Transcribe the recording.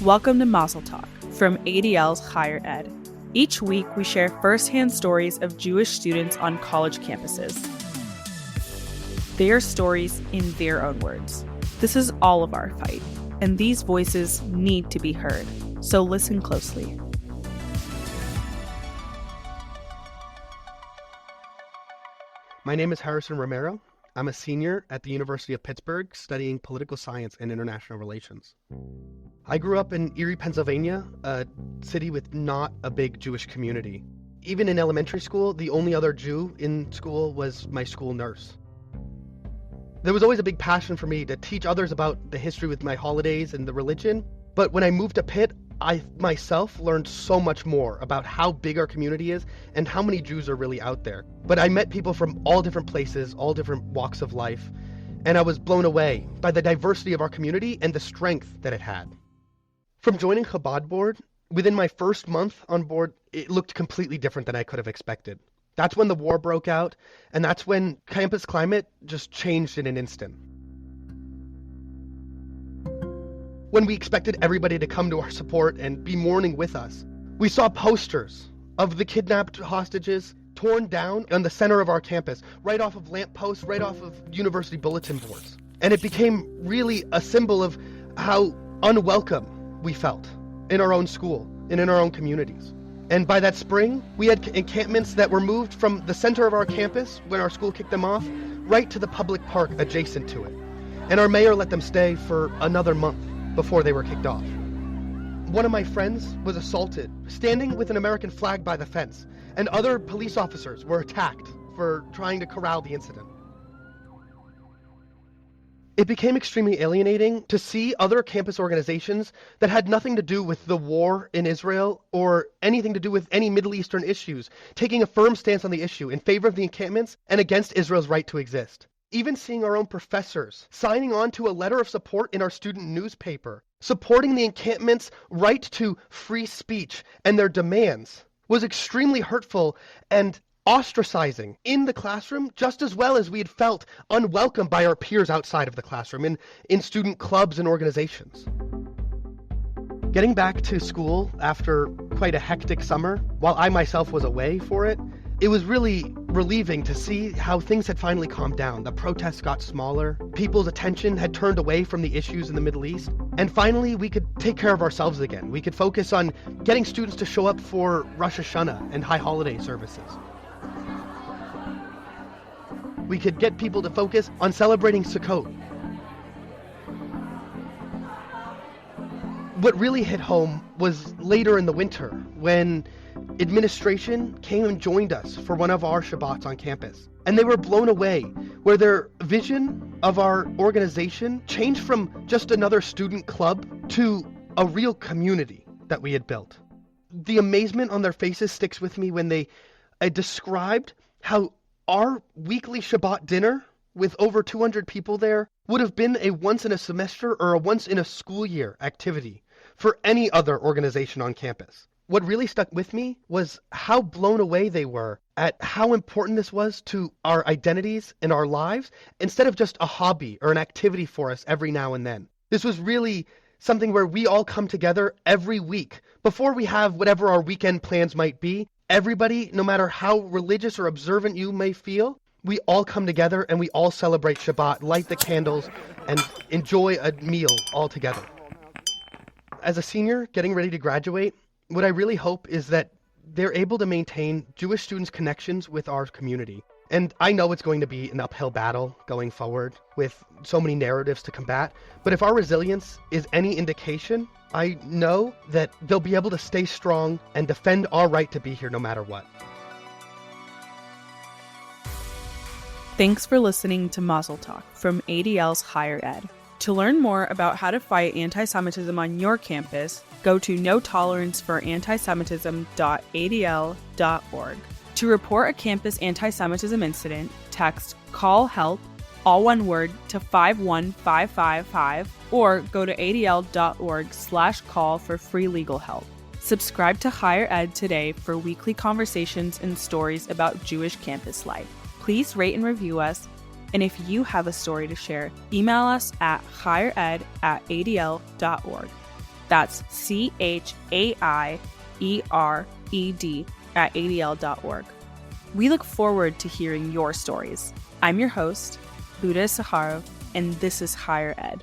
Welcome to Mazel Talk from ADL's Higher Ed. Each week, we share firsthand stories of Jewish students on college campuses. Their stories in their own words. This is all of our fight, and these voices need to be heard, so listen closely. My name is Harrison Romero. I'm a senior at the University of Pittsburgh studying political science and international relations. I grew up in Erie, Pennsylvania, a city with not a big Jewish community. Even in elementary school, the only other Jew in school was my school nurse. There was always a big passion for me to teach others about the history with my holidays and the religion, but when I moved to Pitt, I myself learned so much more about how big our community is and how many Jews are really out there. But I met people from all different places, all different walks of life, and I was blown away by the diversity of our community and the strength that it had. From joining Chabad board, within my first month on board, it looked completely different than I could have expected. That's when the war broke out, and that's when campus climate just changed in an instant. When we expected everybody to come to our support and be mourning with us, we saw posters of the kidnapped hostages torn down on the center of our campus, right off of lampposts, right off of university bulletin boards. And it became really a symbol of how unwelcome we felt in our own school and in our own communities. And by that spring, we had encampments that were moved from the center of our campus, when our school kicked them off, right to the public park adjacent to it. And our mayor let them stay for another month before they were kicked off. One of my friends was assaulted, standing with an American flag by the fence, and other police officers were attacked for trying to corral the incident. It became extremely alienating to see other campus organizations that had nothing to do with the war in Israel or anything to do with any Middle Eastern issues, taking a firm stance on the issue in favor of the encampments and against Israel's right to exist. Even seeing our own professors signing on to a letter of support in our student newspaper, supporting the encampment's right to free speech and their demands, was extremely hurtful and ostracizing in the classroom, just as well as we had felt unwelcome by our peers outside of the classroom, in student clubs and organizations. Getting back to school after quite a hectic summer, while I myself was away for it, it was really relieving to see how things had finally calmed down. The protests got smaller, people's attention had turned away from the issues in the Middle East, and finally we could take care of ourselves again. We could focus on getting students to show up for Rosh Hashanah and high holiday services. We could get people to focus on celebrating Sukkot. What really hit home was later in the winter, when administration came and joined us for one of our Shabbats on campus. And they were blown away, where their vision of our organization changed from just another student club to a real community that we had built. The amazement on their faces sticks with me when they described how our weekly Shabbat dinner with over 200 people there would have been a once in a semester or a once in a school year activity for any other organization on campus. What really stuck with me was how blown away they were at how important this was to our identities and our lives, instead of just a hobby or an activity for us every now and then. This was really something where we all come together every week. Before we have whatever our weekend plans might be, everybody, no matter how religious or observant you may feel, we all come together and we all celebrate Shabbat, light the candles, and enjoy a meal all together. As a senior getting ready to graduate, what I really hope is that they're able to maintain Jewish students' connections with our community. And I know it's going to be an uphill battle going forward with so many narratives to combat, but if our resilience is any indication, I know that they'll be able to stay strong and defend our right to be here no matter what. Thanks for listening to Mazel Talk from ADL's Higher Ed. To learn more about how to fight anti-Semitism on your campus, go to notoleranceforantisemitism.adl.org. To report a campus anti-Semitism incident, text CALL HELP, all one word, to 51555 or go to adl.org/call for free legal help. Subscribe to Higher Ed today for weekly conversations and stories about Jewish campus life. Please rate and review us. And if you have a story to share, email us at highered@adl.org. That's CHAIERED@ADL.org. We look forward to hearing your stories. I'm your host, Luda Saharov, and this is Higher Ed.